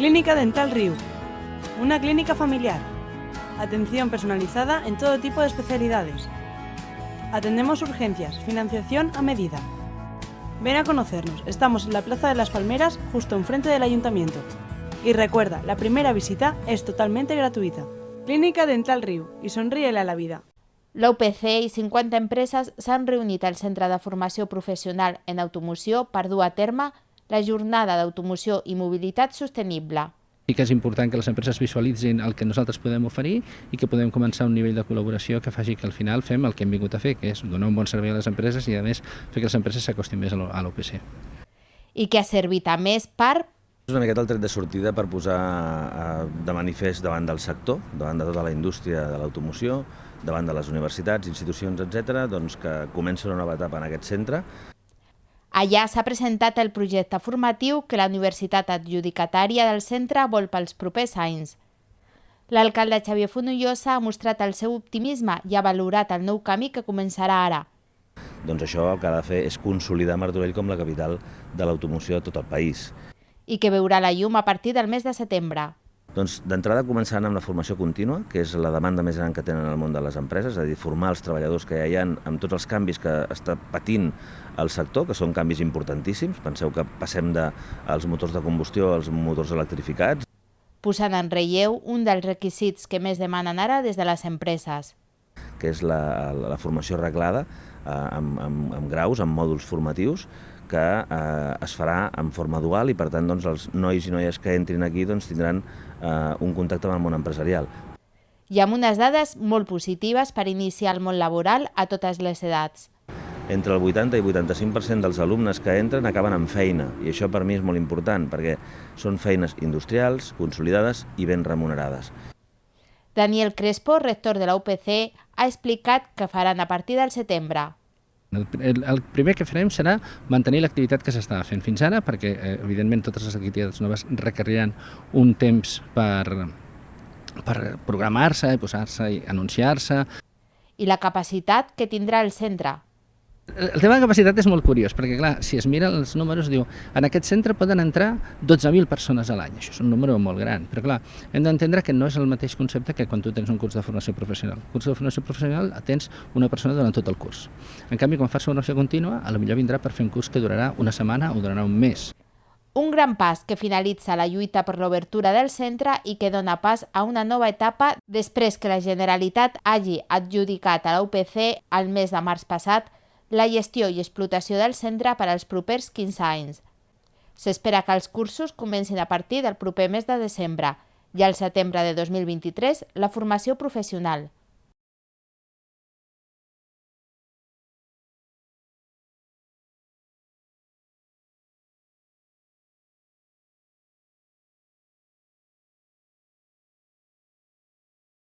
Clínica Dental Riu, una clínica familiar. Atención personalizada en todo tipo de especialidades. Atendemos urgencias, financiación a medida. Ven a conocernos, estamos en la Plaza de las Palmeras, justo enfrente del Ayuntamiento. Y recuerda, la primera visita es totalmente gratuïta. Clínica Dental Riu, i somríele a la vida. La UPC i 50 empreses s'han reunit al Centre de Formació Professional en Automoció per dur a terme la jornada d'automoció i mobilitat sostenible. Sí que és important que les empreses visualitzin el que nosaltres podem oferir i que podem començar un nivell de col·laboració que faci que al final fem el que hem vingut a fer, que és donar un bon servei a les empreses i a més fer que les empreses s'acostin més a l'UPC. I que ha servit a més per... És una miqueta el tret de sortida per posar de manifest davant del sector, davant de tota la indústria de l'automoció, davant de les universitats, institucions, etc., doncs que comença una nova etapa en aquest centre. Allà s'ha presentat el projecte formatiu que la universitat adjudicatària del centre vol pels propers anys. L'alcalde Xavier Fonollosa ha mostrat el seu optimisme i ha valorat el nou camí que començarà ara. Doncs això el que ha de fer és consolidar Martorell com la capital de l'automoció de tot el país. I que veurà la llum a partir del mes de setembre. Doncs d'entrada començant amb la formació contínua, que és la demanda més gran que tenen al món de les empreses, és a dir, formar els treballadors que ja hi ha amb tots els canvis que està patint el sector, que són canvis importantíssims. Penseu que passem dels motors de combustió als motors electrificats. Posant en relleu un dels requisits que més demanen ara des de les empreses. Que és la formació reglada amb graus, amb mòduls formatius, que es farà en forma dual i per tant doncs, els nois i noies que entrin aquí doncs, tindran un contacte amb el món empresarial. I amb unes dades molt positives per iniciar el món laboral a totes les edats. Entre el 80 i 85% dels alumnes que entren acaben amb feina i això per mi és molt important perquè són feines industrials, consolidades i ben remunerades. Daniel Crespo, rector de la UPC, ha explicat que faran a partir del setembre. El primer que farem serà mantenir l'activitat que s'estava fent fins ara, perquè evidentment totes les activitats noves requeriran un temps per programar-se i posar-se i anunciar-se. I la capacitat que tindrà el centre. El tema de capacitat és molt curiós, perquè clar, si es miren els números, diu, en aquest centre poden entrar 12.000 persones a l'any. Això és un número molt gran, però clar, hem d'entendre que no és el mateix concepte que quan tu tens un curs de formació professional. El curs de formació professional tens una persona durant tot el curs. En canvi, quan fas formació contínua, potser vindrà per fer un curs que durarà una setmana o durarà un mes. Un gran pas que finalitza la lluita per l'obertura del centre i que dona pas a una nova etapa després que la Generalitat hagi adjudicat a la UPC al mes de març passat la gestió i explotació del centre per als propers 15 anys. S'espera que els cursos comencin a partir del proper mes de desembre i al setembre de 2023 la formació professional.